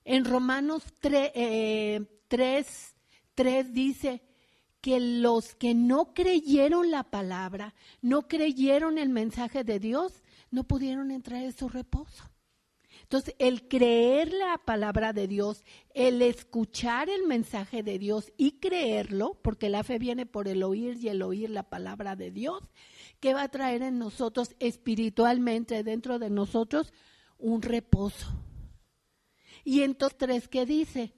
En Romanos 3 dice que los que no creyeron la palabra, no creyeron el mensaje de Dios, no pudieron entrar en su reposo. Entonces, el creer la palabra de Dios, el escuchar el mensaje de Dios y creerlo, porque la fe viene por el oír y el oír la palabra de Dios, que va a traer en nosotros espiritualmente, dentro de nosotros, un reposo. Y entonces 3, ¿qué dice?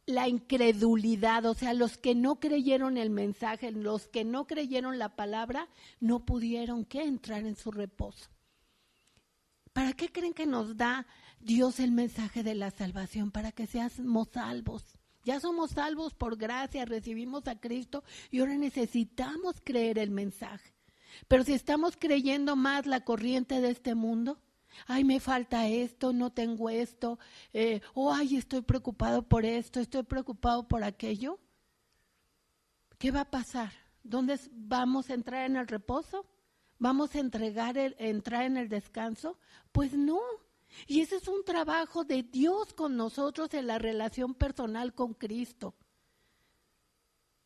La incredulidad, o sea, los que no creyeron el mensaje, los que no creyeron la palabra, no pudieron, ¿qué? Entrar en su reposo. ¿Para qué creen que nos da Dios el mensaje de la salvación? Para que seamos salvos. Ya somos salvos por gracia, recibimos a Cristo y ahora necesitamos creer el mensaje. Pero si estamos creyendo más la corriente de este mundo, ay, me falta esto, no tengo esto, ay, estoy preocupado por esto, estoy preocupado por aquello, ¿qué va a pasar? ¿Dónde vamos a entrar en el reposo? ¿Vamos a entrar en el descanso? Pues no. Y ese es un trabajo de Dios con nosotros en la relación personal con Cristo.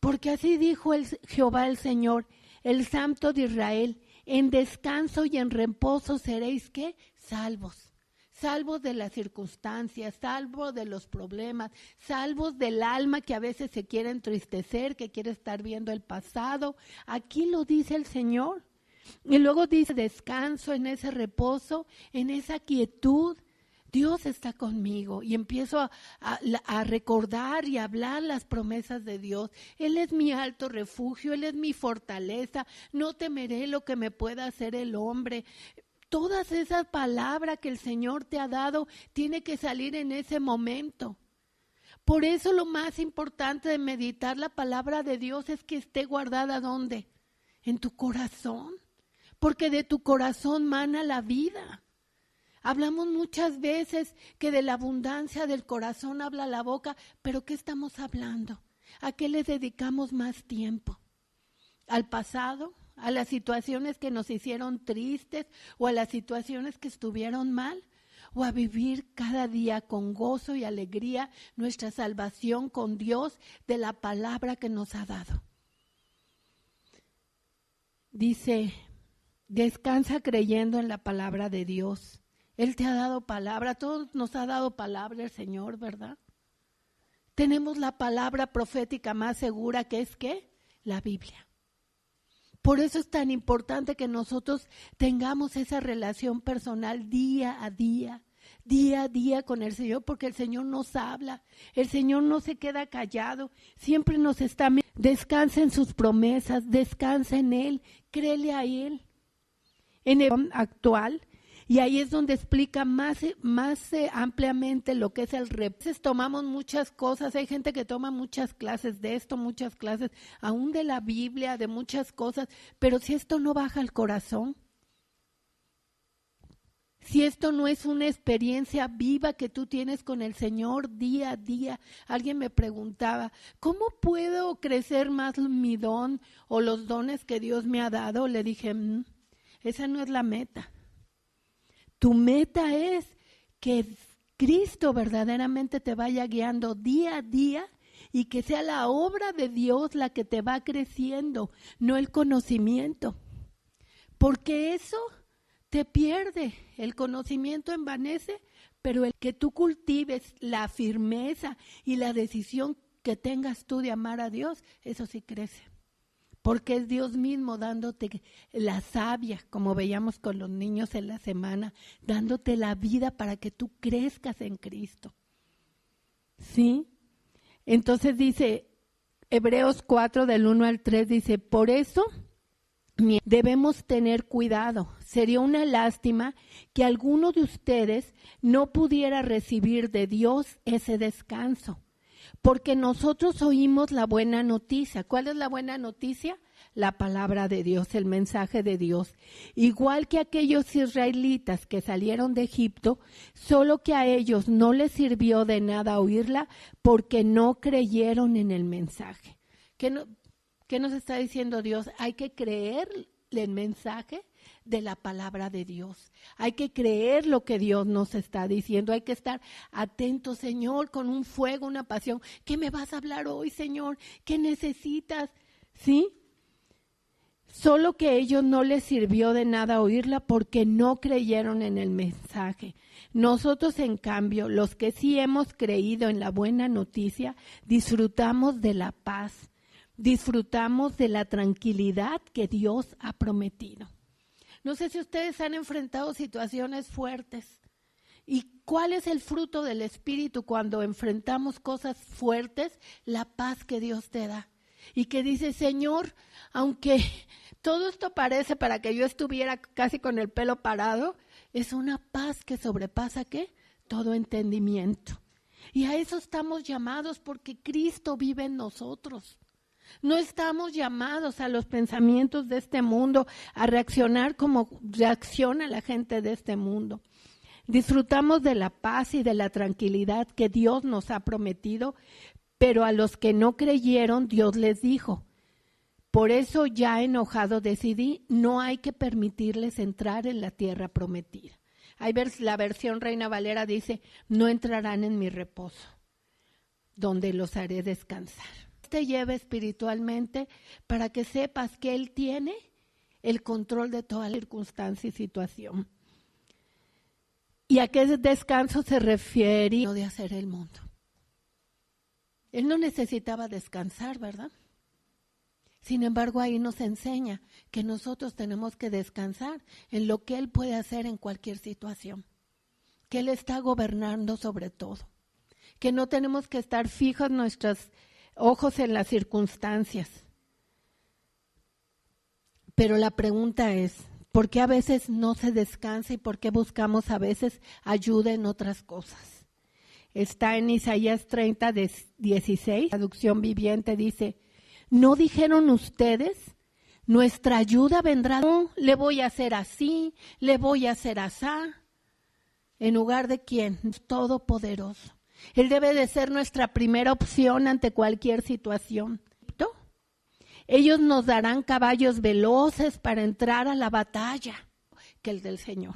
Porque así dijo Jehová el Señor, el Santo de Israel, en descanso y en reposo seréis, ¿qué? Salvos. Salvos de las circunstancias, salvos de los problemas, salvos del alma que a veces se quiere entristecer, que quiere estar viendo el pasado. Aquí lo dice el Señor. Y luego dice, descanso en ese reposo, en esa quietud. Dios está conmigo y empiezo a recordar y a hablar las promesas de Dios. Él es mi alto refugio, Él es mi fortaleza, no temeré lo que me pueda hacer el hombre. Todas esas palabras que el Señor te ha dado tiene que salir en ese momento. Por eso lo más importante de meditar la palabra de Dios es que esté guardada ¿dónde? En tu corazón, porque de tu corazón mana la vida. Hablamos muchas veces que de la abundancia del corazón habla la boca, pero ¿qué estamos hablando? ¿A qué le dedicamos más tiempo? ¿Al pasado? ¿A las situaciones que nos hicieron tristes o a las situaciones que estuvieron mal? ¿O a vivir cada día con gozo y alegría nuestra salvación con Dios de la palabra que nos ha dado? Dice, descansa creyendo en la palabra de Dios. Él te ha dado palabra, a todos nos ha dado palabra el Señor, ¿verdad? Tenemos la palabra profética más segura que es ¿qué? La Biblia. Por eso es tan importante que nosotros tengamos esa relación personal día a día con el Señor, porque el Señor nos habla, el Señor no se queda callado, siempre nos está, descansa en sus promesas, descansa en Él, créele a Él. En el actual, y ahí es donde explica más ampliamente lo que es el reposo. Entonces tomamos muchas cosas, hay gente que toma muchas clases de esto, muchas clases aún de la Biblia, de muchas cosas, pero si esto no baja al corazón, si esto no es una experiencia viva que tú tienes con el Señor día a día. Alguien me preguntaba, ¿cómo puedo crecer más mi don o los dones que Dios me ha dado? Le dije, esa no es la meta. Tu meta es que Cristo verdaderamente te vaya guiando día a día y que sea la obra de Dios la que te va creciendo, no el conocimiento. Porque eso te pierde, el conocimiento envanece, pero el que tú cultives la firmeza y la decisión que tengas tú de amar a Dios, eso sí crece. Porque es Dios mismo dándote la savia, como veíamos con los niños en la semana, dándote la vida para que tú crezcas en Cristo. ¿Sí? Entonces dice, Hebreos 4 del 1 al 3 dice, por eso debemos tener cuidado. Sería una lástima que alguno de ustedes no pudiera recibir de Dios ese descanso. Porque nosotros oímos la buena noticia. ¿Cuál es la buena noticia? La palabra de Dios, el mensaje de Dios. Igual que aquellos israelitas que salieron de Egipto, solo que a ellos no les sirvió de nada oírla porque no creyeron en el mensaje. ¿Qué nos está diciendo Dios? Hay que creer el mensaje, de la palabra de Dios. Hay que creer lo que Dios nos está diciendo. Hay que estar atentos, Señor, con un fuego, una pasión. ¿Qué me vas a hablar hoy, Señor? ¿Qué necesitas? ¿Sí? Solo que a ellos no les sirvió de nada oírla porque no creyeron en el mensaje. Nosotros, en cambio, los que sí hemos creído en la buena noticia, disfrutamos de la paz, disfrutamos de la tranquilidad que Dios ha prometido. No sé si ustedes han enfrentado situaciones fuertes. ¿Y cuál es el fruto del Espíritu cuando enfrentamos cosas fuertes? La paz que Dios te da. Y que dice, Señor, aunque todo esto parece para que yo estuviera casi con el pelo parado, es una paz que sobrepasa, ¿qué? Todo entendimiento. Y a eso estamos llamados porque Cristo vive en nosotros. No estamos llamados a los pensamientos de este mundo, a reaccionar como reacciona la gente de este mundo. Disfrutamos de la paz y de la tranquilidad que Dios nos ha prometido, pero a los que no creyeron, Dios les dijo, por eso ya enojado decidí, no hay que permitirles entrar en la tierra prometida. La versión Reina Valera dice, no entrarán en mi reposo, donde los haré descansar. Te lleva espiritualmente para que sepas que Él tiene el control de toda circunstancia y situación. ¿Y a qué descanso se refiere? No de hacer el mundo. Él no necesitaba descansar, ¿verdad? Sin embargo, ahí nos enseña que nosotros tenemos que descansar en lo que Él puede hacer en cualquier situación, que Él está gobernando sobre todo, que no tenemos que estar fijos nuestros ojos en las circunstancias. Pero la pregunta es, ¿por qué a veces no se descansa y por qué buscamos a veces ayuda en otras cosas? Está en Isaías 30, 16, traducción viviente, dice, ¿no dijeron ustedes, nuestra ayuda vendrá? No, le voy a hacer así, le voy a hacer asá. ¿En lugar de quién? Todopoderoso. Él debe de ser nuestra primera opción ante cualquier situación. Ellos nos darán caballos veloces para entrar a la batalla, que el del Señor.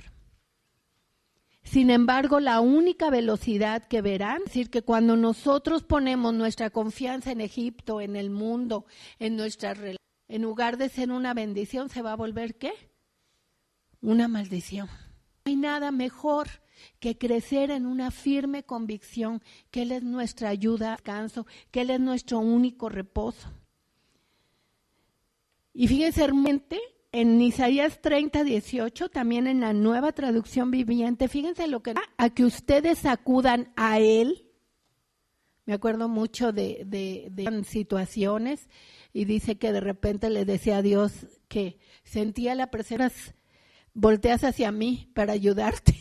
Sin embargo, la única velocidad que verán, es decir, que cuando nosotros ponemos nuestra confianza en Egipto, en el mundo, en nuestra relación, en lugar de ser una bendición, se va a volver ¿qué? Una maldición. No hay nada mejor que crecer en una firme convicción que Él es nuestra ayuda, descanso, que Él es nuestro único reposo. Y fíjense, realmente, en Isaías 30, 18, también en la Nueva Traducción Viviente, fíjense lo que a que ustedes acudan a Él. Me acuerdo mucho de situaciones y dice que de repente le decía a Dios que sentía la presencia, volteas hacia mí para ayudarte.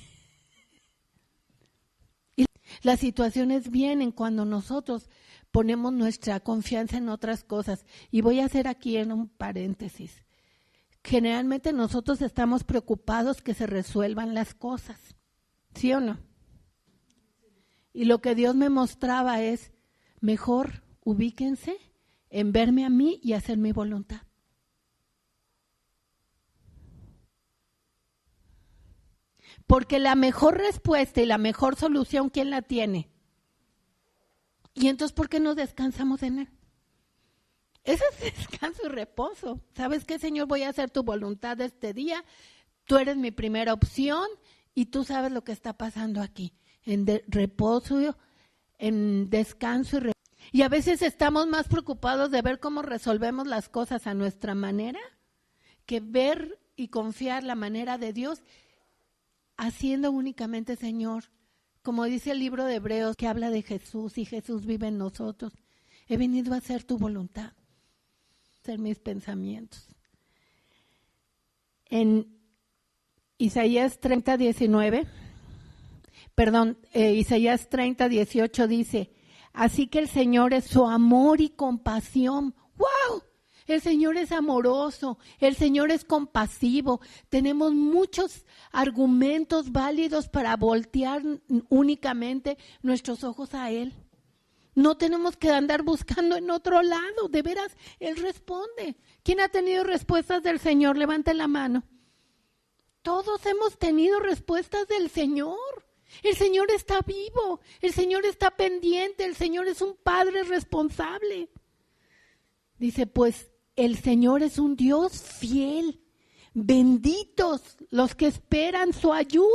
Y las situaciones vienen cuando nosotros ponemos nuestra confianza en otras cosas. Y voy a hacer aquí en un paréntesis. Generalmente nosotros estamos preocupados que se resuelvan las cosas, ¿sí o no? Y lo que Dios me mostraba es, mejor ubíquense en verme a mí y hacer mi voluntad. Porque la mejor respuesta y la mejor solución, ¿quién la tiene? Y entonces, ¿por qué no descansamos en Él? Ese es descanso y reposo. ¿Sabes qué, Señor? Voy a hacer tu voluntad este día. Tú eres mi primera opción y tú sabes lo que está pasando aquí. En reposo, en descanso y reposo. Y a veces estamos más preocupados de ver cómo resolvemos las cosas a nuestra manera que ver y confiar la manera de Dios haciendo únicamente, Señor, como dice el libro de Hebreos que habla de Jesús y Jesús vive en nosotros. He venido a hacer tu voluntad, a hacer mis pensamientos. En Isaías 30, 18 dice, así que el Señor es su amor y compasión. ¡Wow! El Señor es amoroso, el Señor es compasivo. Tenemos muchos argumentos válidos para voltear únicamente nuestros ojos a Él. No tenemos que andar buscando en otro lado, de veras, Él responde. ¿Quién ha tenido respuestas del Señor? Levante la mano. Todos hemos tenido respuestas del Señor. El Señor está vivo, el Señor está pendiente, el Señor es un Padre responsable. Dice, pues el Señor es un Dios fiel. Benditos los que esperan su ayuda.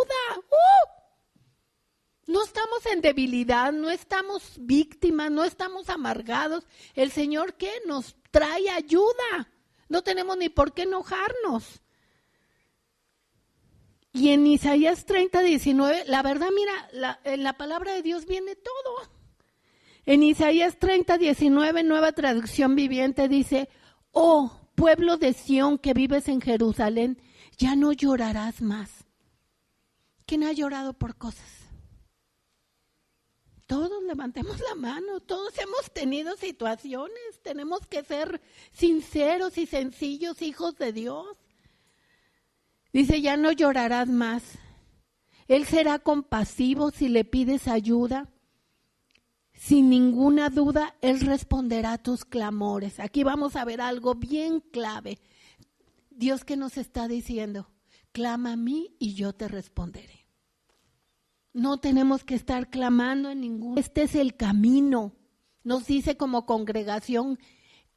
No estamos en debilidad, no estamos víctimas, no estamos amargados. El Señor, ¿qué? Nos trae ayuda. No tenemos ni por qué enojarnos. Y en Isaías 30:19, la verdad, mira, en la palabra de Dios viene todo. En Isaías 30:19, Nueva Traducción Viviente, dice, oh pueblo de Sión que vives en Jerusalén, ya no llorarás más. ¿Quién ha llorado por cosas? Todos levantemos la mano, todos hemos tenido situaciones, tenemos que ser sinceros y sencillos hijos de Dios. Dice, ya no llorarás más. Él será compasivo si le pides ayuda. Sin ninguna duda, Él responderá a tus clamores. Aquí vamos a ver algo bien clave. Dios que nos está diciendo, clama a mí y yo te responderé. No tenemos que estar clamando en ningún. Este es el camino. Nos dice como congregación,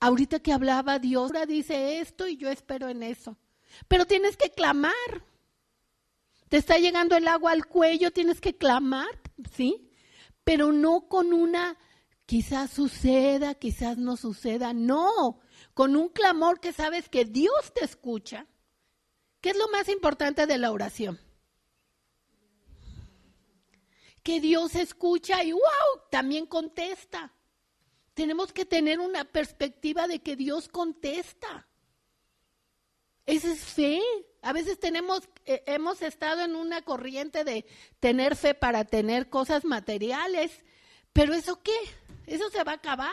ahorita que hablaba Dios, ahora dice esto y yo espero en eso. Pero tienes que clamar. Te está llegando el agua al cuello, tienes que clamar, ¿sí? Pero no con una, quizás suceda, quizás no suceda, no. Con un clamor que sabes que Dios te escucha. ¿Qué es lo más importante de la oración? Que Dios escucha y ¡wow! También contesta. Tenemos que tener una perspectiva de que Dios contesta. Esa es fe. A veces hemos estado en una corriente de tener fe para tener cosas materiales, pero ¿eso qué? Eso se va a acabar.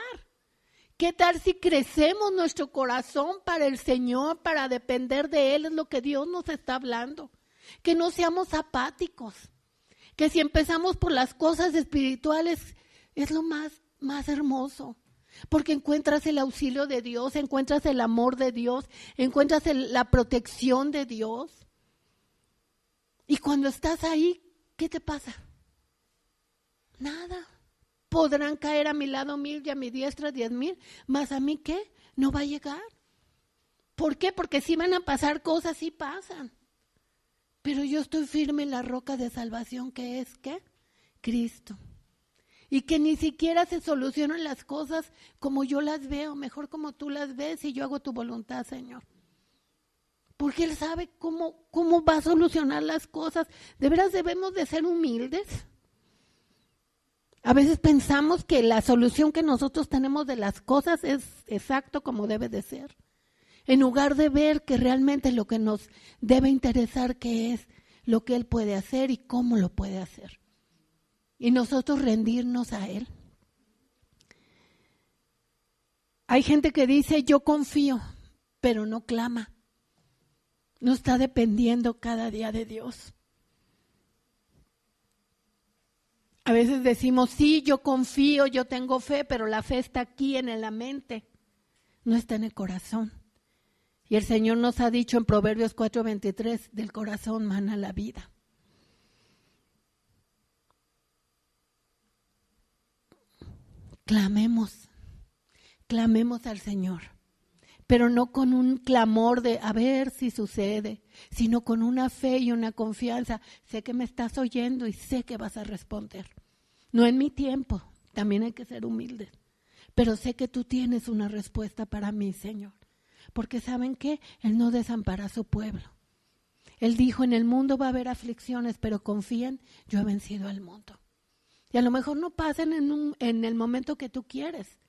¿Qué tal si crecemos nuestro corazón para el Señor, para depender de Él? Es lo que Dios nos está hablando. Que no seamos apáticos. Que si empezamos por las cosas espirituales, es lo más hermoso. Porque encuentras el auxilio de Dios, encuentras el amor de Dios, encuentras la protección de Dios. Y cuando estás ahí, ¿qué te pasa? Nada. Podrán caer a mi lado 1000 y a mi diestra 10,000, mas a mí ¿qué? No va a llegar. ¿Por qué? Porque si van a pasar cosas, sí pasan. Pero yo estoy firme en la roca de salvación que es, ¿qué? Cristo. Y que ni siquiera se solucionan las cosas como yo las veo, mejor como tú las ves y yo hago tu voluntad, Señor. Porque Él sabe cómo va a solucionar las cosas. De veras debemos de ser humildes. A veces pensamos que la solución que nosotros tenemos de las cosas es exacto como debe de ser. En lugar de ver que realmente lo que nos debe interesar que es lo que Él puede hacer y cómo lo puede hacer. Y nosotros rendirnos a Él. Hay gente que dice, yo confío, pero no clama. No está dependiendo cada día de Dios. A veces decimos, sí, yo confío, yo tengo fe, pero la fe está aquí en la mente, no está en el corazón. Y el Señor nos ha dicho en Proverbios 4:23, del corazón mana la vida. Clamemos al Señor, pero no con un clamor de a ver si sucede, sino con una fe y una confianza. Sé que me estás oyendo y sé que vas a responder. No en mi tiempo, también hay que ser humildes, pero sé que tú tienes una respuesta para mí, Señor. Porque ¿saben qué? Él no desampara a su pueblo. Él dijo, en el mundo va a haber aflicciones, pero confíen, yo he vencido al mundo. Y a lo mejor no pasen en el momento que tú quieres,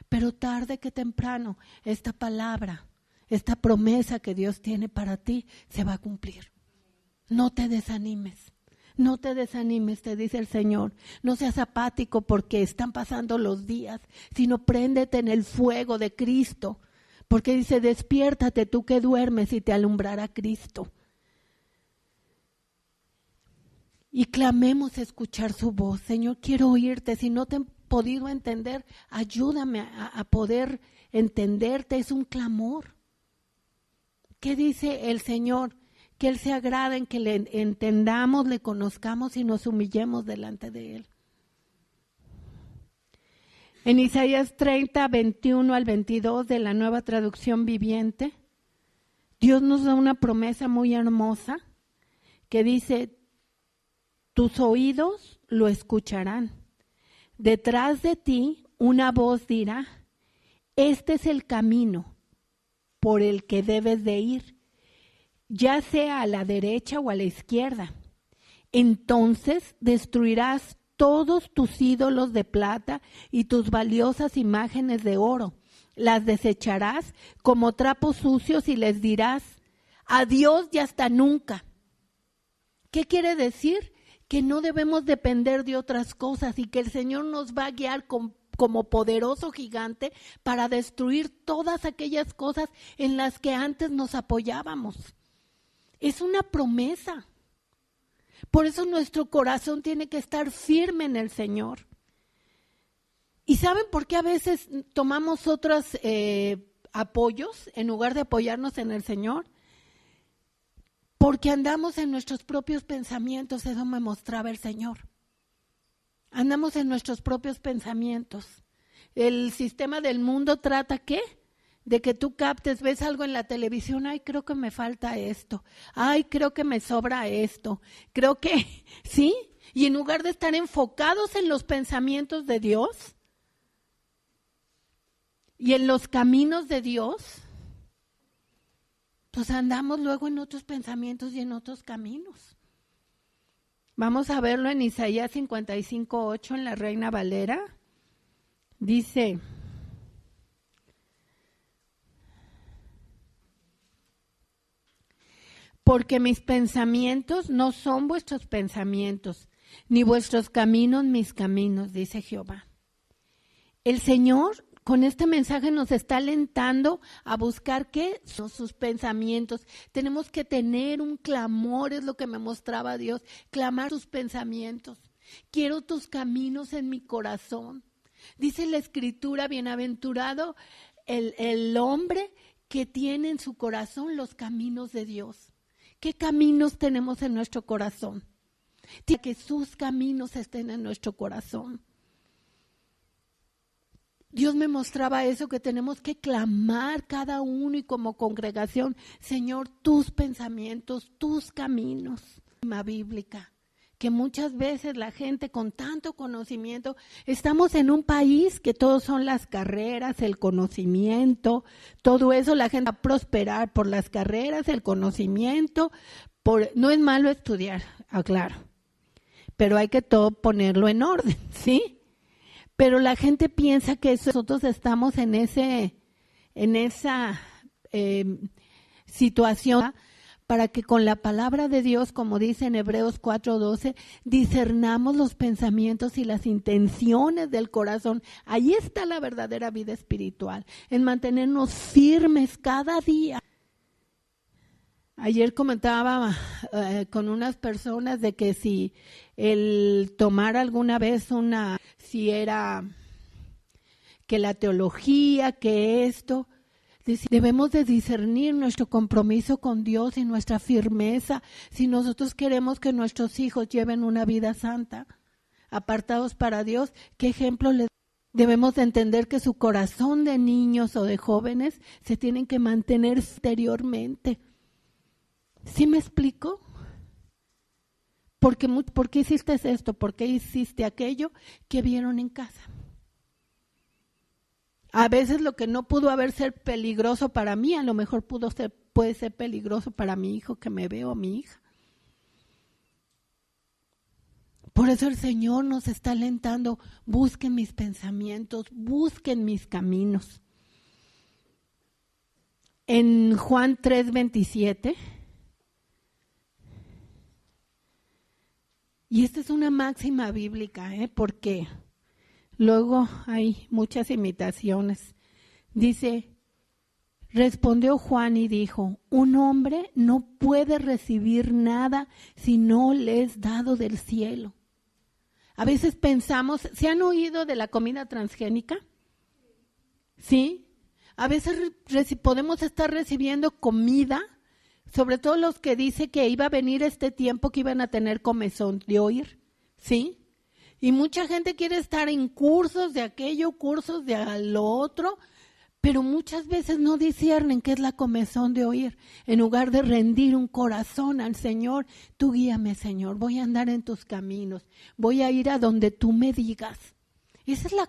pero tarde que temprano esta palabra, esta promesa que Dios tiene para ti se va a cumplir. No te desanimes. No te desanimes, te dice el Señor. No seas apático porque están pasando los días, sino préndete en el fuego de Cristo. Porque dice, despiértate tú que duermes y te alumbrará Cristo. Y clamemos escuchar su voz. Señor, quiero oírte. Si no te he podido entender, ayúdame a poder entenderte. Es un clamor. ¿Qué dice el Señor? que Él se agrada en que le entendamos, le conozcamos y nos humillemos delante de Él. En Isaías 30, 21 al 22 de la Nueva Traducción Viviente, Dios nos da una promesa muy hermosa que dice: tus oídos lo escucharán. Detrás de ti una voz dirá: este es el camino por el que debes de ir, ya sea a la derecha o a la izquierda. Entonces destruirás todos tus ídolos de plata y tus valiosas imágenes de oro. Las desecharás como trapos sucios y les dirás: adiós y hasta nunca. ¿Qué quiere decir? Que no debemos depender de otras cosas y que el Señor nos va a guiar como poderoso gigante para destruir todas aquellas cosas en las que antes nos apoyábamos. Es una promesa. Por eso nuestro corazón tiene que estar firme en el Señor. ¿Y saben por qué a veces tomamos otros apoyos en lugar de apoyarnos en el Señor? Porque andamos en nuestros propios pensamientos, eso me mostraba el Señor. Andamos en nuestros propios pensamientos. El sistema del mundo trata, ¿qué? De que tú captes, ves algo en la televisión: ay, creo que me falta esto, ay, creo que me sobra esto, creo que, ¿sí? Y en lugar de estar enfocados en los pensamientos de Dios y en los caminos de Dios, pues andamos luego en otros pensamientos y en otros caminos. Vamos a verlo en Isaías 55:8 en la Reina Valera. Dice: porque mis pensamientos no son vuestros pensamientos, ni vuestros caminos mis caminos, dice Jehová. El Señor con este mensaje nos está alentando a buscar ¿qué? Sus pensamientos. Tenemos que tener un clamor, es lo que me mostraba Dios, clamar sus pensamientos. Quiero tus caminos en mi corazón. Dice la Escritura: bienaventurado el hombre que tiene en su corazón los caminos de Dios. ¿Qué caminos tenemos en nuestro corazón? Que sus caminos estén en nuestro corazón. Dios me mostraba eso, que tenemos que clamar cada uno y como congregación: Señor, tus pensamientos, tus caminos. La bíblica, que muchas veces la gente con tanto conocimiento, estamos en un país que todos son las carreras, el conocimiento, todo eso, la gente va a prosperar por las carreras, el conocimiento. No es malo estudiar, aclaro, pero hay que todo ponerlo en orden, ¿sí? Pero la gente piensa que nosotros estamos en esa situación para que con la palabra de Dios, como dice en Hebreos 4:12, discernamos los pensamientos y las intenciones del corazón. Ahí está la verdadera vida espiritual, en mantenernos firmes cada día. Ayer comentaba con unas personas de que si el tomar alguna vez si era que la teología, que esto, debemos de discernir nuestro compromiso con Dios y nuestra firmeza si nosotros queremos que nuestros hijos lleven una vida santa, apartados para Dios. ¿Qué ejemplo les debemos de entender? Que su corazón de niños o de jóvenes se tienen que mantener exteriormente. ¿Sí me explico? ¿Por qué hiciste esto? ¿Por qué hiciste aquello? ¿Qué vieron en casa? A veces lo que no pudo haber ser peligroso para mí, a lo mejor puede ser peligroso para mi hijo que me ve o mi hija. Por eso el Señor nos está alentando: busquen mis pensamientos, busquen mis caminos. En Juan 3:27, y esta es una máxima bíblica, porque luego hay muchas imitaciones. Dice: respondió Juan y dijo: un hombre no puede recibir nada si no le es dado del cielo. A veces pensamos, ¿se han oído de la comida transgénica? ¿Sí? A veces podemos estar recibiendo comida sobre todo los que dice que iba a venir este tiempo que iban a tener comezón de oír, ¿sí? Y mucha gente quiere estar en cursos de aquello, cursos de lo otro, pero muchas veces no disciernen qué es la comezón de oír. En lugar de rendir un corazón al Señor, tú guíame, Señor, voy a andar en tus caminos, voy a ir a donde tú me digas. Esa es la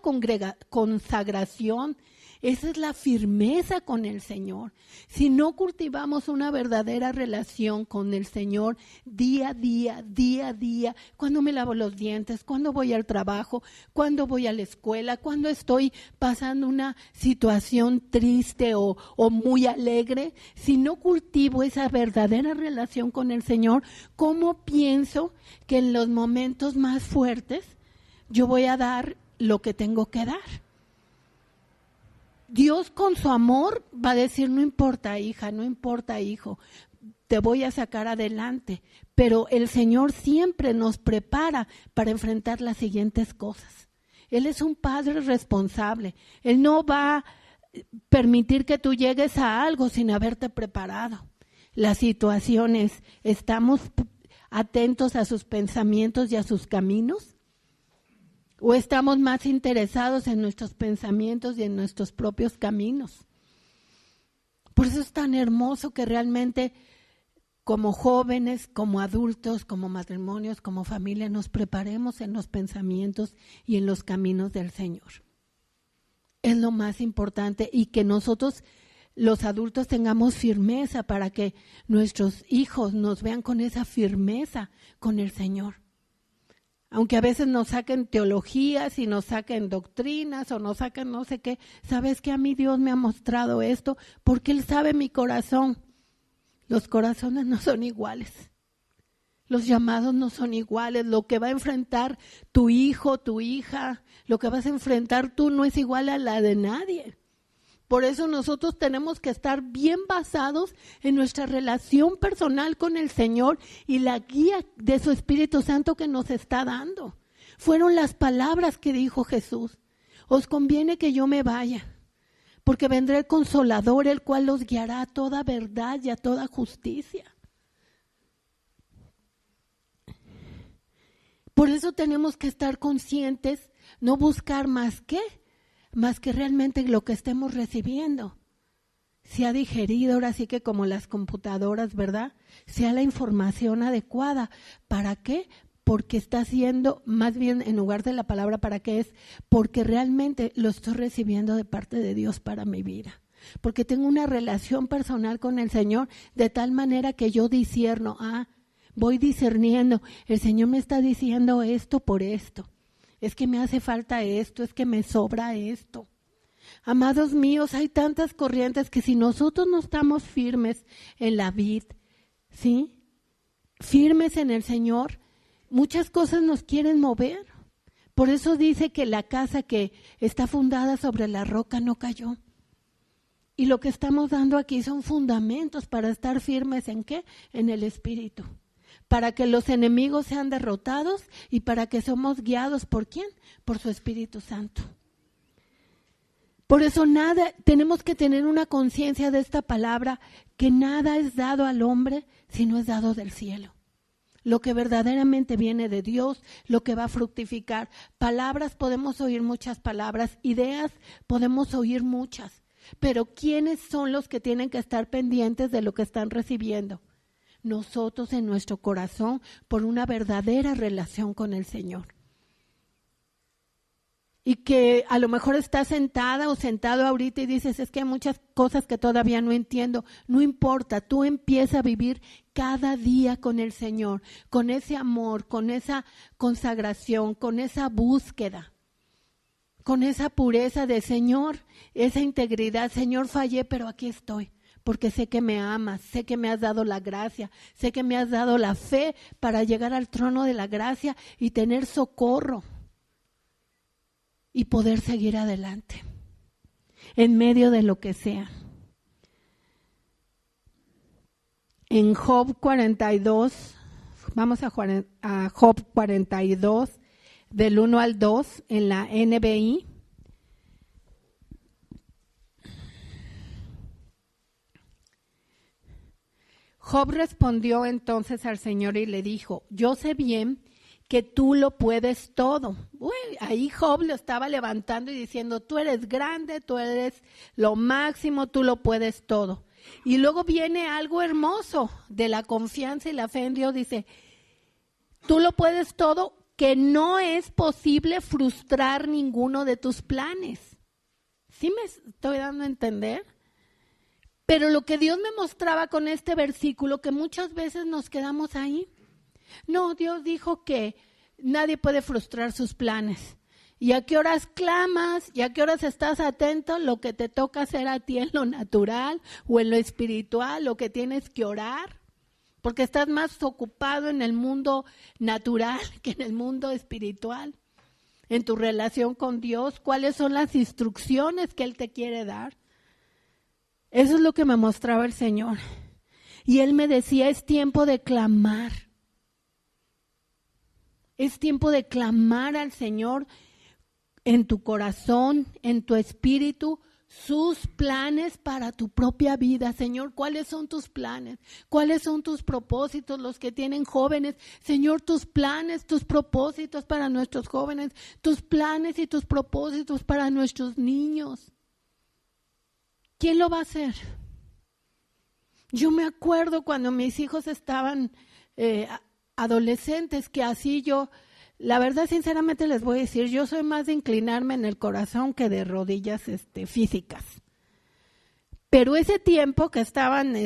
consagración, esa es la firmeza con el Señor. Si no cultivamos una verdadera relación con el Señor día a día, cuando me lavo los dientes, cuando voy al trabajo, cuando voy a la escuela, cuando estoy pasando una situación triste o muy alegre, si no cultivo esa verdadera relación con el Señor, ¿cómo pienso que en los momentos más fuertes yo voy a dar lo que tengo que dar? Dios con su amor va a decir, no importa hija, no importa hijo, te voy a sacar adelante. Pero el Señor siempre nos prepara para enfrentar las siguientes cosas. Él es un padre responsable. Él no va a permitir que tú llegues a algo sin haberte preparado. Las situaciones, ¿estamos atentos a sus pensamientos y a sus caminos? ¿O estamos más interesados en nuestros pensamientos y en nuestros propios caminos? Por eso es tan hermoso que realmente como jóvenes, como adultos, como matrimonios, como familia, nos preparemos en los pensamientos y en los caminos del Señor. Es lo más importante, y que nosotros los adultos tengamos firmeza para que nuestros hijos nos vean con esa firmeza con el Señor. Aunque a veces nos saquen teologías y nos saquen doctrinas o nos saquen no sé qué, ¿sabes que a mí Dios me ha mostrado esto? Porque Él sabe mi corazón. Los corazones no son iguales. Los llamados no son iguales. Lo que va a enfrentar tu hijo, tu hija, lo que vas a enfrentar tú no es igual a la de nadie. Por eso nosotros tenemos que estar bien basados en nuestra relación personal con el Señor y la guía de su Espíritu Santo que nos está dando. Fueron las palabras que dijo Jesús. Os conviene que yo me vaya, porque vendrá el Consolador, el cual los guiará a toda verdad y a toda justicia. Por eso tenemos que estar conscientes, no buscar más que realmente lo que estemos recibiendo sea digerido, ahora sí que como las computadoras, ¿verdad? Sea la información adecuada. ¿Para qué? Porque está siendo, más bien en lugar de la palabra para qué es, porque realmente lo estoy recibiendo de parte de Dios para mi vida. Porque tengo una relación personal con el Señor de tal manera que yo discierno, voy discerniendo, el Señor me está diciendo esto por esto. Es que me hace falta esto, es que me sobra esto. Amados míos, hay tantas corrientes que si nosotros no estamos firmes en la vid, ¿sí? Firmes en el Señor, muchas cosas nos quieren mover. Por eso dice que la casa que está fundada sobre la roca no cayó. Y lo que estamos dando aquí son fundamentos para estar firmes ¿en qué? En el Espíritu. Para que los enemigos sean derrotados y para que somos guiados ¿por quién? Por su Espíritu Santo. Por eso tenemos que tener una conciencia de esta palabra, que nada es dado al hombre si no es dado del cielo. Lo que verdaderamente viene de Dios, lo que va a fructificar. Palabras, podemos oír muchas palabras, ideas, podemos oír muchas, pero ¿quiénes son los que tienen que estar pendientes de lo que están recibiendo? Nosotros en nuestro corazón, por una verdadera relación con el Señor. Y que a lo mejor estás sentada o sentado ahorita y dices, es que hay muchas cosas que todavía no entiendo. No importa, tú empieza a vivir cada día con el Señor, con ese amor, con esa consagración, con esa búsqueda, con esa pureza de Señor, esa integridad. Señor, fallé, pero aquí estoy. Porque sé que me amas, sé que me has dado la gracia, sé que me has dado la fe para llegar al trono de la gracia y tener socorro y poder seguir adelante en medio de lo que sea. En Job 42, vamos a Job 42, del 1 al 2, en la NBI. Job respondió entonces al Señor y le dijo, yo sé bien que tú lo puedes todo. Uy, ahí Job lo estaba levantando y diciendo, tú eres grande, tú eres lo máximo, tú lo puedes todo. Y luego viene algo hermoso de la confianza y la fe en Dios, dice, tú lo puedes todo, que no es posible frustrar ninguno de tus planes. ¿Sí me estoy dando a entender? Pero lo que Dios me mostraba con este versículo, que muchas veces nos quedamos ahí. No, Dios dijo que nadie puede frustrar sus planes. ¿Y a qué horas clamas? ¿Y a qué horas estás atento? Lo que te toca hacer a ti en lo natural o en lo espiritual, lo que tienes que orar. Porque estás más ocupado en el mundo natural que en el mundo espiritual. En tu relación con Dios, ¿cuáles son las instrucciones que Él te quiere dar? Eso es lo que me mostraba el Señor. Y Él me decía, es tiempo de clamar. Es tiempo de clamar al Señor en tu corazón, en tu espíritu, sus planes para tu propia vida. Señor, ¿cuáles son tus planes? ¿Cuáles son tus propósitos? Los que tienen jóvenes, Señor, tus planes, tus propósitos para nuestros jóvenes, tus planes y tus propósitos para nuestros niños. ¿Quién lo va a hacer? Yo me acuerdo cuando mis hijos estaban adolescentes, que así yo, la verdad, sinceramente les voy a decir, yo soy más de inclinarme en el corazón que de rodillas físicas. Pero ese tiempo que estaban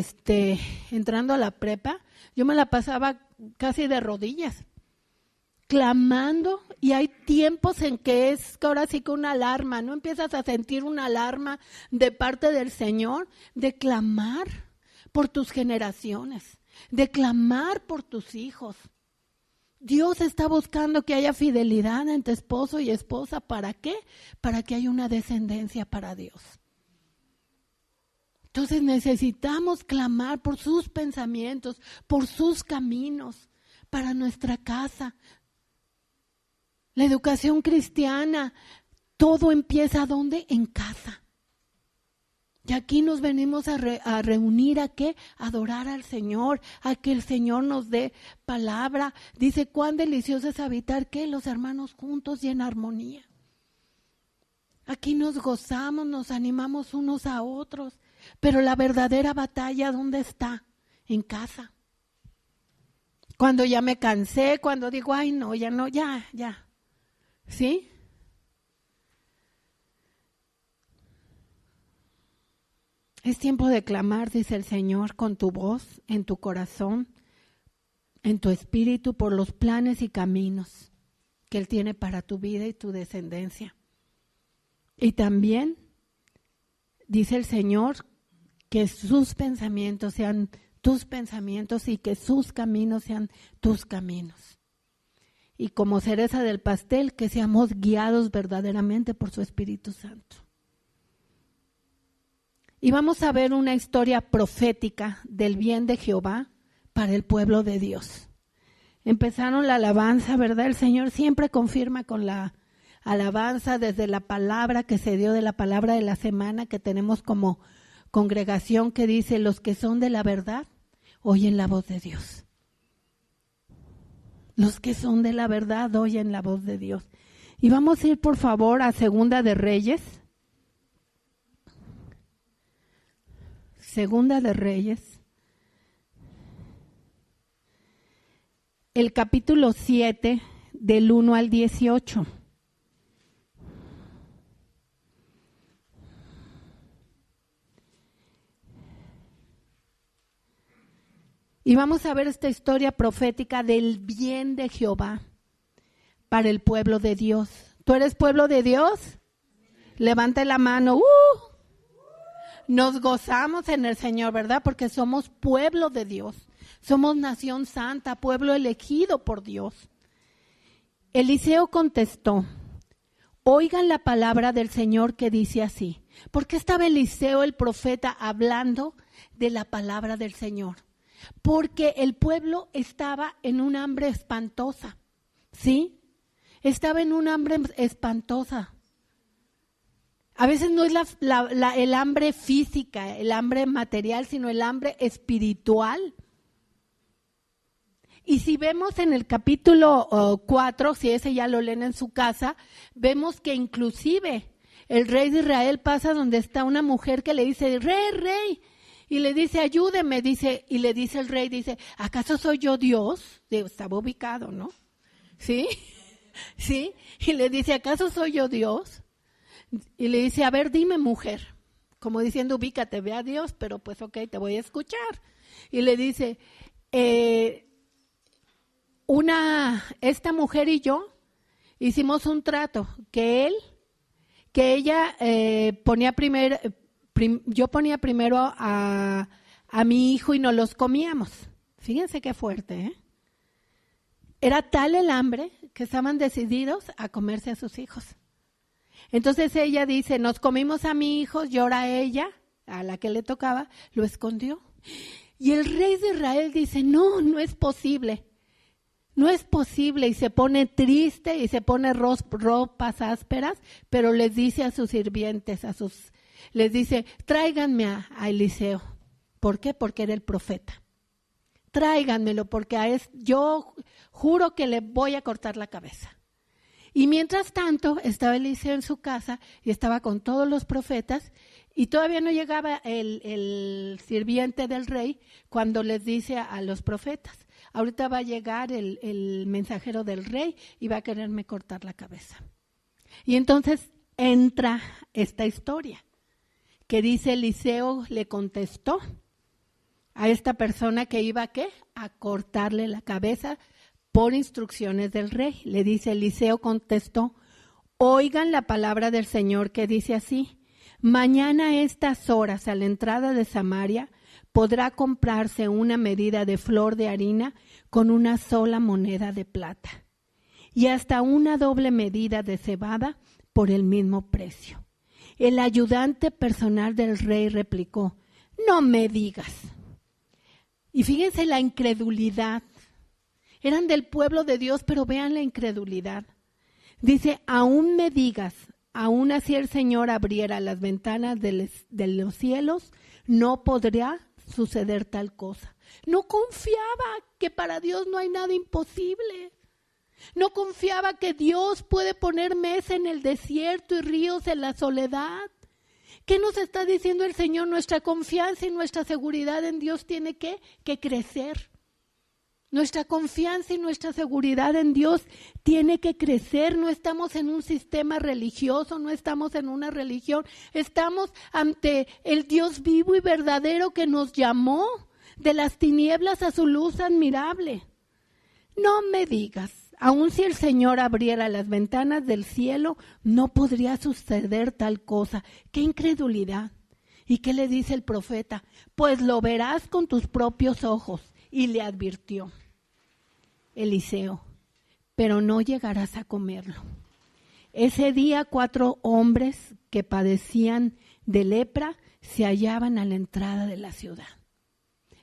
entrando a la prepa, yo me la pasaba casi de rodillas, clamando, y hay tiempos en que es ahora sí que una alarma, ¿no? Empiezas a sentir una alarma de parte del Señor, de clamar por tus generaciones, de clamar por tus hijos. Dios está buscando que haya fidelidad entre esposo y esposa. ¿Para qué? Para que haya una descendencia para Dios. Entonces necesitamos clamar por sus pensamientos, por sus caminos, para nuestra casa. La educación cristiana, todo empieza ¿dónde? En casa. Y aquí nos venimos a reunir, ¿a qué? A adorar al Señor, a que el Señor nos dé palabra. Dice, cuán delicioso es habitar, ¿qué? Los hermanos juntos y en armonía. Aquí nos gozamos, nos animamos unos a otros, pero la verdadera batalla, ¿dónde está? En casa. Cuando ya me cansé, cuando digo, ay no, ya. ¿Sí? Es tiempo de clamar, dice el Señor, con tu voz, en tu corazón, en tu espíritu, por los planes y caminos que Él tiene para tu vida y tu descendencia. Y también dice el Señor que sus pensamientos sean tus pensamientos y que sus caminos sean tus caminos. Y como cereza del pastel, que seamos guiados verdaderamente por su Espíritu Santo. Y vamos a ver una historia profética del bien de Jehová para el pueblo de Dios. Empezaron la alabanza, ¿verdad? El Señor siempre confirma con la alabanza desde la palabra que se dio, de la palabra de la semana que tenemos como congregación, que dice, los que son de la verdad oyen la voz de Dios. Los que son de la verdad oyen la voz de Dios. Y vamos a ir por favor a Segunda de Reyes. Segunda de Reyes, el capítulo 7, del 1 al 18. Y vamos a ver esta historia profética del bien de Jehová para el pueblo de Dios. ¿Tú eres pueblo de Dios? Levante la mano. Nos gozamos en el Señor, ¿verdad? Porque somos pueblo de Dios. Somos nación santa, pueblo elegido por Dios. Eliseo contestó, oigan la palabra del Señor que dice así. ¿Por qué estaba Eliseo el profeta hablando de la palabra del Señor? Porque el pueblo estaba en un hambre espantosa, ¿sí? Estaba en un hambre espantosa. A veces no es el hambre física, el hambre material, sino el hambre espiritual. Y si vemos en el capítulo 4, si ese ya lo leen en su casa, vemos que inclusive el rey de Israel pasa donde está una mujer que le dice, rey, y le dice, ayúdeme, y le dice el rey, dice, ¿acaso soy yo Dios? Estaba ubicado, ¿no? ¿Sí? ¿Sí? Y le dice, ¿acaso soy yo Dios? Y le dice, a ver, dime, mujer. Como diciendo, ubícate, ve a Dios, pero pues ok, te voy a escuchar. Y le dice, esta mujer y yo hicimos un trato, que ella ponía primero, yo ponía primero a mi hijo y nos los comíamos. Fíjense qué fuerte, ¿eh? Era tal el hambre que estaban decididos a comerse a sus hijos. Entonces ella dice, nos comimos a mi hijo, llora ella, a la que le tocaba, lo escondió. Y el rey de Israel dice, no es posible. No es posible, y se pone triste y se pone ropas ásperas, pero les dice a sus sirvientes, les dice, tráiganme a Eliseo. ¿Por qué? Porque era el profeta. Tráiganmelo, porque yo juro que le voy a cortar la cabeza. Y mientras tanto, estaba Eliseo en su casa y estaba con todos los profetas, y todavía no llegaba el sirviente del rey cuando les dice a los profetas, ahorita va a llegar el mensajero del rey y va a quererme cortar la cabeza. Y entonces entra esta historia, que dice Eliseo le contestó a esta persona que iba a cortarle la cabeza por instrucciones del rey. Le dice, Eliseo contestó, oigan la palabra del Señor que dice así, mañana a estas horas a la entrada de Samaria podrá comprarse una medida de flor de harina con una sola moneda de plata y hasta una doble medida de cebada por el mismo precio. El ayudante personal del rey replicó, no me digas. Y fíjense la incredulidad. Eran del pueblo de Dios, pero vean la incredulidad. Dice, aún me digas, aún así el Señor abriera las ventanas de los cielos, no podría suceder tal cosa. No confiaba que para Dios no hay nada imposible. No confiaba que Dios puede poner mesa en el desierto y ríos en la soledad. ¿Qué nos está diciendo el Señor? Nuestra confianza y nuestra seguridad en Dios tiene que crecer. Nuestra confianza y nuestra seguridad en Dios tiene que crecer. No estamos en un sistema religioso, no estamos en una religión. Estamos ante el Dios vivo y verdadero que nos llamó de las tinieblas a su luz admirable. No me digas, aun si el Señor abriera las ventanas del cielo, no podría suceder tal cosa. ¡Qué incredulidad! ¿Y qué le dice el profeta? Pues lo verás con tus propios ojos. Y le advirtió Eliseo, pero no llegarás a comerlo. Ese día 4 hombres que padecían de lepra se hallaban a la entrada de la ciudad.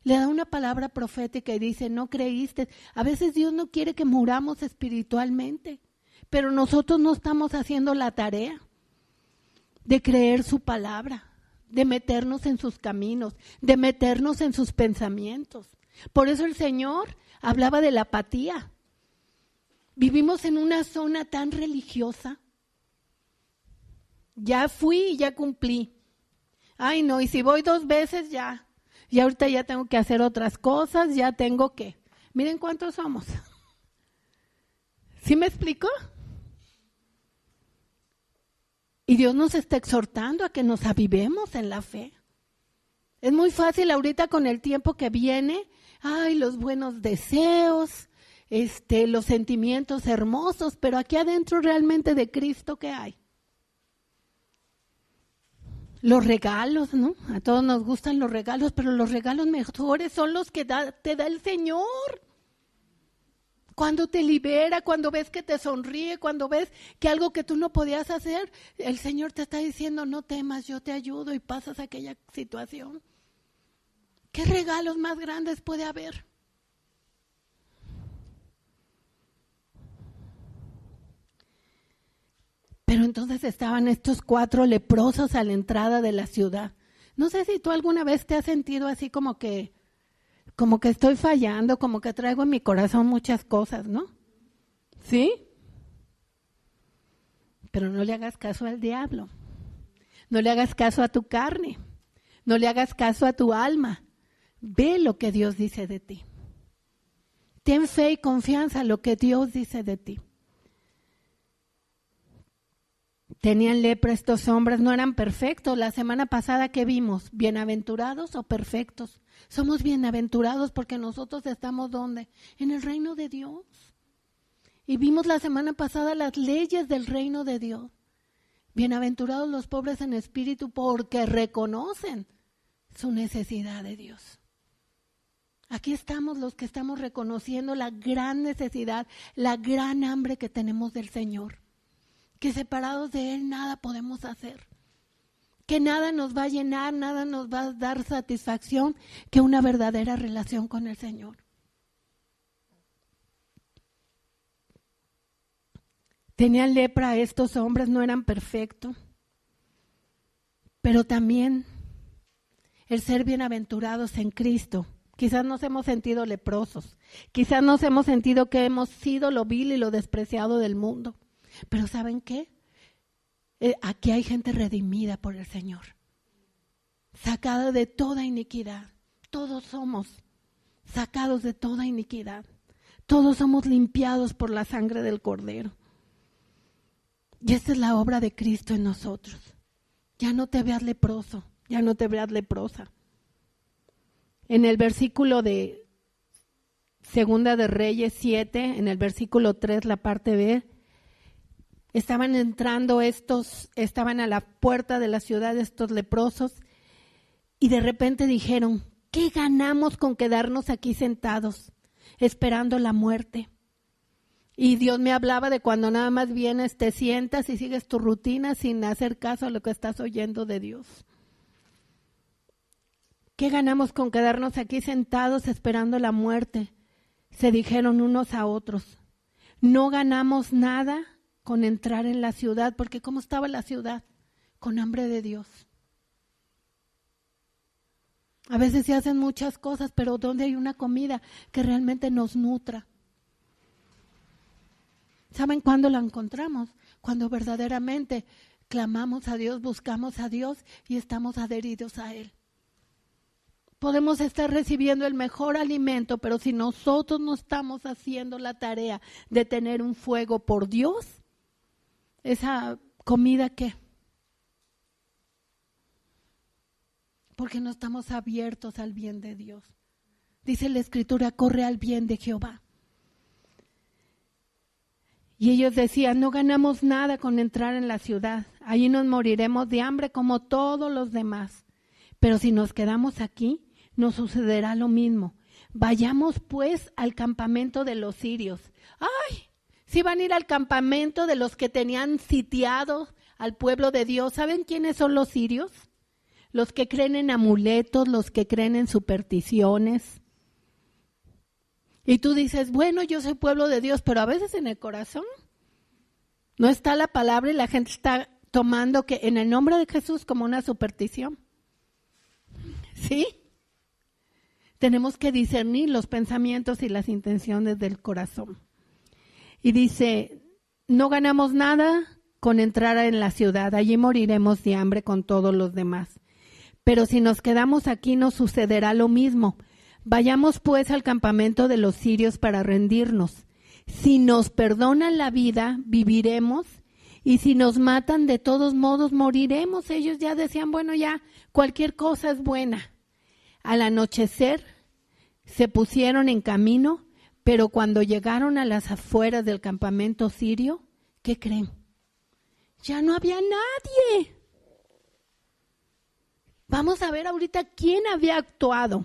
Le da una palabra profética y dice, no creíste. A veces Dios no quiere que muramos espiritualmente, pero nosotros no estamos haciendo la tarea de creer su palabra, de meternos en sus caminos, de meternos en sus pensamientos. Por eso el Señor hablaba de la apatía. Vivimos en una zona tan religiosa. Ya fui y ya cumplí. Ay, no, y si voy 2 veces ya. Y ahorita ya tengo que hacer otras cosas, ya tengo que. Miren cuántos somos. ¿Sí me explico? Y Dios nos está exhortando a que nos avivemos en la fe. Es muy fácil ahorita con el tiempo que viene, ay, los buenos deseos, los sentimientos hermosos, pero aquí adentro realmente de Cristo, ¿qué hay? Los regalos, ¿no? A todos nos gustan los regalos, pero los regalos mejores son los que te da el Señor. Cuando te libera, cuando ves que te sonríe, cuando ves que algo que tú no podías hacer, el Señor te está diciendo, no temas, yo te ayudo, y pasas aquella situación. ¿Qué regalos más grandes puede haber? Pero entonces estaban estos 4 leprosos a la entrada de la ciudad. No sé si tú alguna vez te has sentido así como que como que estoy fallando, como que traigo en mi corazón muchas cosas, ¿no? ¿Sí? Pero no le hagas caso al diablo. No le hagas caso a tu carne. No le hagas caso a tu alma. Ve lo que Dios dice de ti. Ten fe y confianza en lo que Dios dice de ti. Tenían lepra estos hombres, no eran perfectos. La semana pasada, ¿qué vimos? ¿Bienaventurados o perfectos? Somos bienaventurados porque nosotros estamos ¿dónde? En el reino de Dios. Y vimos la semana pasada las leyes del reino de Dios. Bienaventurados los pobres en espíritu porque reconocen su necesidad de Dios. Aquí estamos los que estamos reconociendo la gran necesidad, la gran hambre que tenemos del Señor. Que separados de Él nada podemos hacer. Que nada nos va a llenar, nada nos va a dar satisfacción que una verdadera relación con el Señor. Tenían lepra estos hombres, no eran perfectos. Pero también el ser bienaventurados en Cristo. Quizás nos hemos sentido leprosos. Quizás nos hemos sentido que hemos sido lo vil y lo despreciado del mundo. Pero ¿saben qué? Aquí hay gente redimida por el Señor. Sacada de toda iniquidad. Todos somos sacados de toda iniquidad. Todos somos limpiados por la sangre del Cordero. Y esta es la obra de Cristo en nosotros. Ya no te veas leproso, ya no te veas leprosa. En el versículo de Segunda de Reyes 7, en el versículo 3, la parte B, estaban entrando estaban a la puerta de la ciudad estos leprosos y de repente dijeron, ¿qué ganamos con quedarnos aquí sentados esperando la muerte? Y Dios me hablaba de cuando nada más vienes, te sientas y sigues tu rutina sin hacer caso a lo que estás oyendo de Dios. ¿Qué ganamos con quedarnos aquí sentados esperando la muerte? Se dijeron unos a otros. No ganamos nada con entrar en la ciudad, porque ¿cómo estaba la ciudad? Con hambre de Dios. A veces se hacen muchas cosas, pero ¿dónde hay una comida que realmente nos nutra? ¿Saben cuándo la encontramos? Cuando verdaderamente clamamos a Dios, buscamos a Dios y estamos adheridos a Él. Podemos estar recibiendo el mejor alimento, pero si nosotros no estamos haciendo la tarea de tener un fuego por Dios, ¿esa comida qué? Porque no estamos abiertos al bien de Dios. Dice la Escritura, corre al bien de Jehová. Y ellos decían, no ganamos nada con entrar en la ciudad. Allí nos moriremos de hambre como todos los demás. Pero si nos quedamos aquí, nos sucederá lo mismo. Vayamos pues al campamento de los sirios. ¡Ay! Si van a ir al campamento de los que tenían sitiado al pueblo de Dios. ¿Saben quiénes son los sirios? Los que creen en amuletos, los que creen en supersticiones. Y tú dices, bueno, yo soy pueblo de Dios, pero a veces en el corazón no está la palabra y la gente está tomando que en el nombre de Jesús como una superstición. ¿Sí? Tenemos que discernir los pensamientos y las intenciones del corazón. Y dice, no ganamos nada con entrar en la ciudad, allí moriremos de hambre con todos los demás. Pero si nos quedamos aquí nos sucederá lo mismo. Vayamos pues al campamento de los sirios para rendirnos. Si nos perdonan la vida, viviremos, y si nos matan, de todos modos moriremos. Ellos ya decían, bueno, ya cualquier cosa es buena. Al anochecer se pusieron en camino, pero cuando llegaron a las afueras del campamento sirio, ¿qué creen? Ya no había nadie. Vamos a ver ahorita quién había actuado.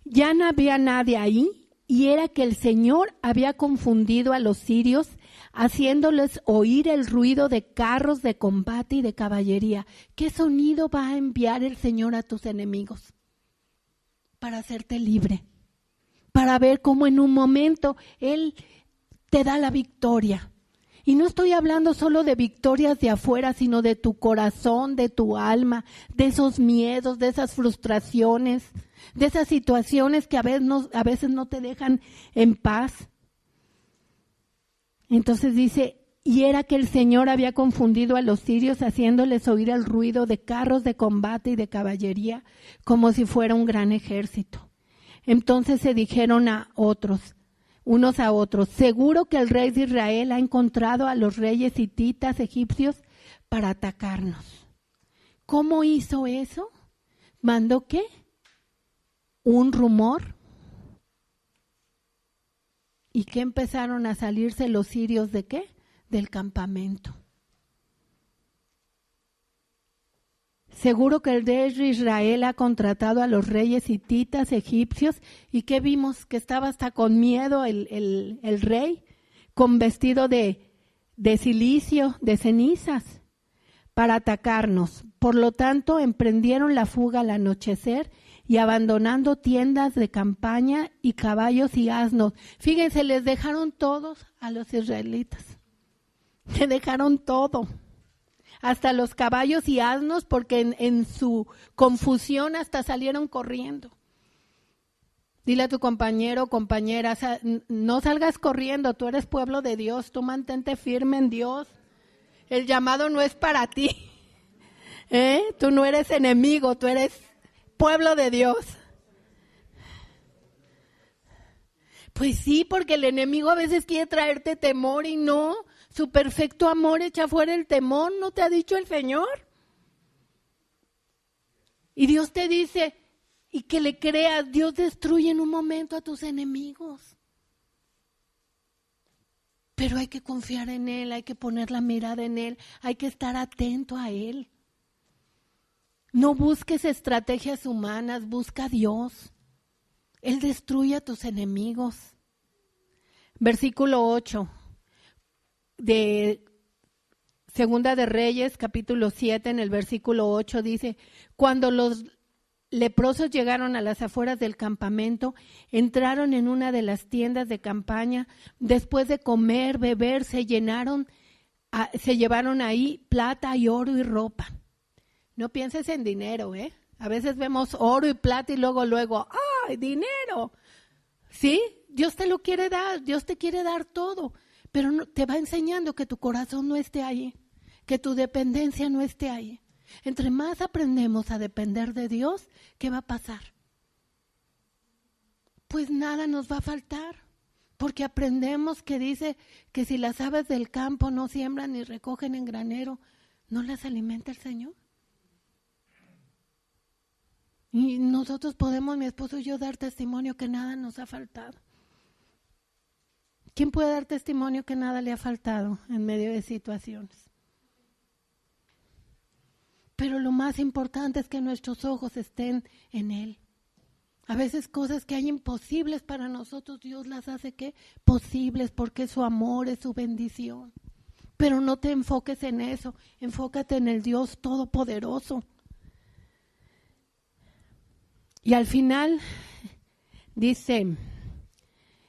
Ya no había nadie ahí, y era que el Señor había confundido a los sirios, haciéndoles oír el ruido de carros de combate y de caballería. ¿Qué sonido va a enviar el Señor a tus enemigos? Para hacerte libre, para ver cómo en un momento Él te da la victoria. Y no estoy hablando solo de victorias de afuera, sino de tu corazón, de tu alma, de esos miedos, de esas frustraciones, de esas situaciones que a veces no te dejan en paz. Entonces dice, y era que el Señor había confundido a los sirios, haciéndoles oír el ruido de carros de combate y de caballería, como si fuera un gran ejército. Entonces se dijeron unos a otros, seguro que el rey de Israel ha encontrado a los reyes hititas, egipcios, para atacarnos. ¿Cómo hizo eso? ¿Mandó qué? ¿Un rumor? ¿Y qué empezaron a salirse los sirios de qué? Del campamento. Seguro que el rey de Israel ha contratado a los reyes hititas, egipcios, y ¿qué vimos? Que estaba hasta con miedo el rey, con vestido de cilicio, de cenizas, para atacarnos. Por lo tanto, emprendieron la fuga al anochecer y abandonando tiendas de campaña y caballos y asnos. Fíjense, les dejaron todos a los israelitas. Le dejaron todo. Hasta los caballos y asnos, porque en su confusión hasta salieron corriendo. Dile a tu compañero o compañera, no salgas corriendo, tú eres pueblo de Dios, tú mantente firme en Dios. El llamado no es para ti. Tú no eres enemigo, tú eres pueblo de Dios. Pues sí, porque el enemigo a veces quiere traerte temor y no. Su perfecto amor echa fuera el temor, ¿no te ha dicho el Señor? Y Dios te dice, y que le creas, Dios destruye en un momento a tus enemigos. Pero hay que confiar en Él, hay que poner la mirada en Él, hay que estar atento a Él. No busques estrategias humanas, busca a Dios. Él destruye a tus enemigos. Versículo 8. De Segunda de Reyes, capítulo 7, en el versículo 8 dice, cuando los leprosos llegaron a las afueras del campamento, entraron en una de las tiendas de campaña, después de comer, beber, se llevaron ahí plata y oro y ropa. No pienses en dinero, A veces vemos oro y plata y luego, ¡ay, dinero! ¿Sí? Dios te lo quiere dar, Dios te quiere dar todo. Pero no, te va enseñando que tu corazón no esté ahí, que tu dependencia no esté ahí. Entre más aprendemos a depender de Dios, ¿qué va a pasar? Pues nada nos va a faltar, porque aprendemos que dice que si las aves del campo no siembran ni recogen en granero, ¿no las alimenta el Señor? Y nosotros podemos, mi esposo y yo, dar testimonio que nada nos ha faltado. ¿Quién puede dar testimonio que nada le ha faltado en medio de situaciones? Pero lo más importante es que nuestros ojos estén en Él. A veces cosas que hay imposibles para nosotros, Dios las hace ¿qué? Posibles, porque es su amor, es su bendición. Pero no te enfoques en eso, enfócate en el Dios Todopoderoso. Y al final dice,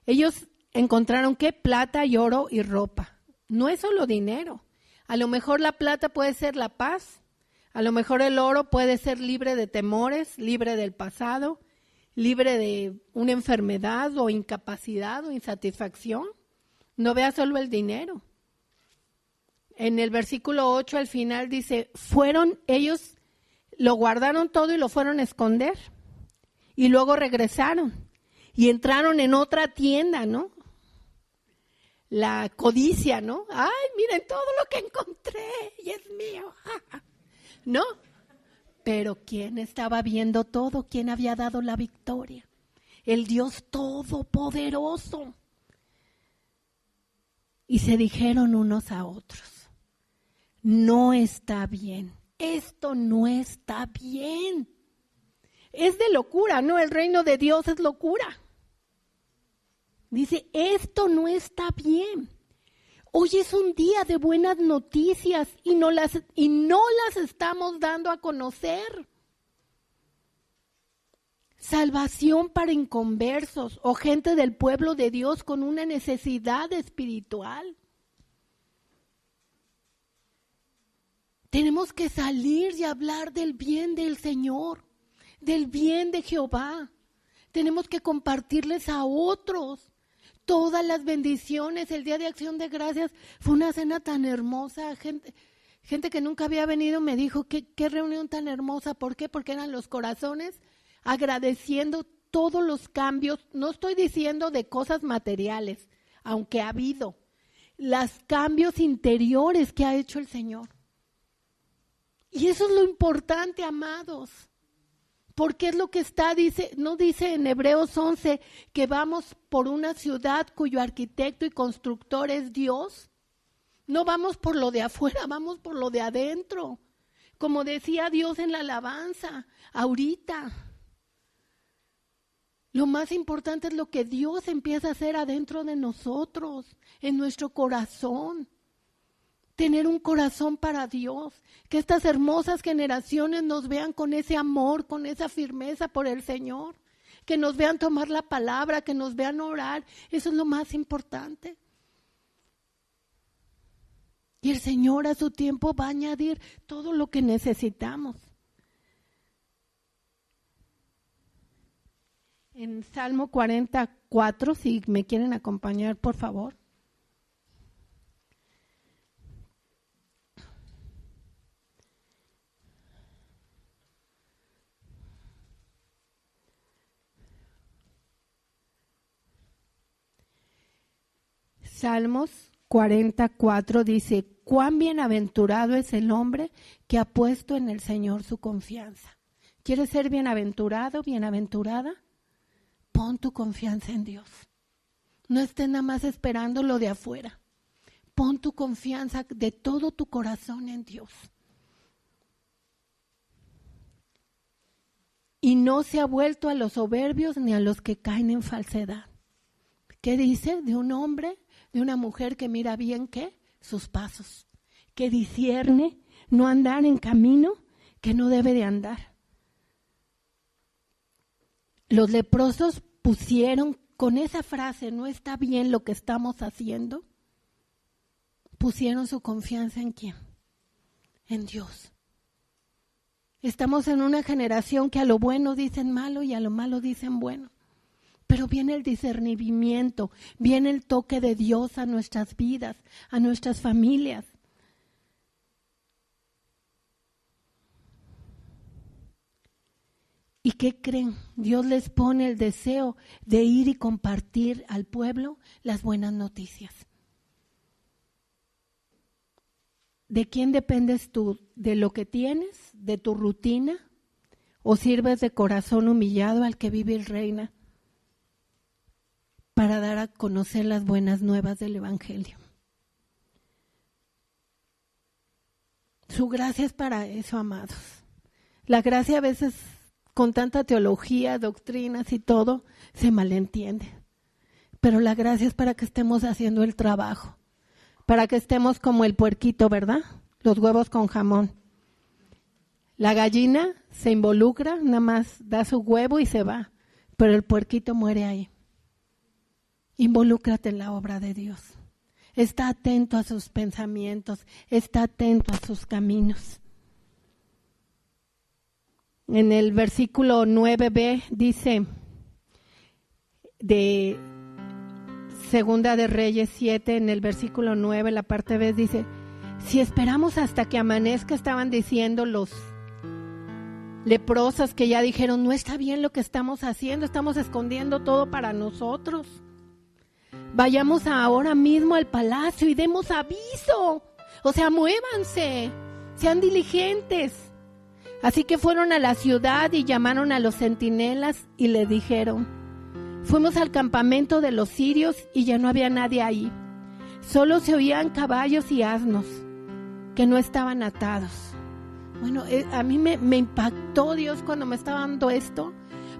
ellos encontraron ¿qué? Plata y oro y ropa. No es solo dinero. A lo mejor la plata puede ser la paz. A lo mejor el oro puede ser libre de temores, libre del pasado, libre de una enfermedad o incapacidad o insatisfacción. No veas solo el dinero. En el versículo 8 al final dice, ellos lo guardaron todo y lo fueron a esconder. Y luego regresaron y entraron en otra tienda, ¿no? La codicia, ¿no? ¡Ay, miren todo lo que encontré! Y es mío. ¿No? Pero ¿quién estaba viendo todo? ¿Quién había dado la victoria? El Dios Todopoderoso. Y se dijeron unos a otros, no está bien, esto no está bien. Es de locura, ¿no? El reino de Dios es locura. Dice, esto no está bien. Hoy es un día de buenas noticias y no las estamos dando a conocer. Salvación para inconversos o gente del pueblo de Dios con una necesidad espiritual. Tenemos que salir y hablar del bien del Señor, del bien de Jehová. Tenemos que compartirles a otros todas las bendiciones. El Día de Acción de Gracias fue una cena tan hermosa. Gente que nunca había venido me dijo, qué reunión tan hermosa. ¿Por qué? Porque eran los corazones agradeciendo todos los cambios. No estoy diciendo de cosas materiales, aunque ha habido. Los cambios interiores que ha hecho el Señor. Y eso es lo importante, amados. Porque es lo que no dice en Hebreos 11 que vamos por una ciudad cuyo arquitecto y constructor es Dios. No vamos por lo de afuera, vamos por lo de adentro. Como decía Dios en la alabanza, ahorita. Lo más importante es lo que Dios empieza a hacer adentro de nosotros, en nuestro corazón. Tener un corazón para Dios, que estas hermosas generaciones nos vean con ese amor, con esa firmeza por el Señor, que nos vean tomar la palabra, que nos vean orar, eso es lo más importante. Y el Señor a su tiempo va a añadir todo lo que necesitamos. En Salmo 44, si me quieren acompañar, por favor. Salmos 44 dice, cuán bienaventurado es el hombre que ha puesto en el Señor su confianza. ¿Quieres ser bienaventurado, bienaventurada? Pon tu confianza en Dios. No estés nada más esperando lo de afuera. Pon tu confianza de todo tu corazón en Dios. Y no se ha vuelto a los soberbios ni a los que caen en falsedad. ¿Qué dice? De un hombre, de una mujer que mira bien, ¿qué? Sus pasos. Que discierne no andar en camino que no debe de andar. Los leprosos pusieron con esa frase, no está bien lo que estamos haciendo, pusieron su confianza ¿en quién? En Dios. Estamos en una generación que a lo bueno dicen malo y a lo malo dicen bueno. Pero viene el discernimiento, viene el toque de Dios a nuestras vidas, a nuestras familias. ¿Y qué creen? Dios les pone el deseo de ir y compartir al pueblo las buenas noticias. ¿De quién dependes tú? ¿De lo que tienes? ¿De tu rutina? ¿O sirves de corazón humillado al que vive y reina para dar a conocer las buenas nuevas del Evangelio? Su gracia es para eso, amados. La gracia a veces, con tanta teología, doctrinas y todo, se malentiende. Pero la gracia es para que estemos haciendo el trabajo, para que estemos como el puerquito, ¿verdad? Los huevos con jamón. La gallina se involucra, nada más da su huevo y se va, pero el puerquito muere ahí. Involúcrate en la obra de Dios. Está atento a sus pensamientos, está atento a sus caminos. En el versículo 9b dice, de Segunda de Reyes 7, en el versículo 9, la parte B dice, si esperamos hasta que amanezca, estaban diciendo los leprosos que ya dijeron, no está bien lo que estamos haciendo, estamos escondiendo todo para nosotros. Vayamos ahora mismo al palacio y demos aviso. O sea, muévanse, sean diligentes. Así que fueron a la ciudad y llamaron a los centinelas y le dijeron, fuimos al campamento de los sirios y ya no había nadie ahí. Solo se oían caballos y asnos que no estaban atados. Bueno, a mí me impactó Dios cuando me estaba dando esto,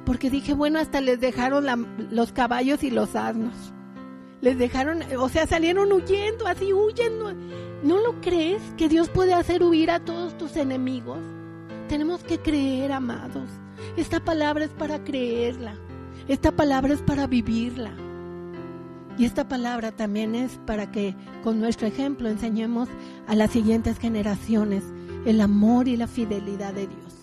porque dije, bueno, hasta les dejaron los caballos y los asnos. Les dejaron, o sea, salieron huyendo, así huyen. ¿No lo crees que Dios puede hacer huir a todos tus enemigos? Tenemos que creer, amados. Esta palabra es para creerla. Esta palabra es para vivirla. Y esta palabra también es para que con nuestro ejemplo enseñemos a las siguientes generaciones el amor y la fidelidad de Dios.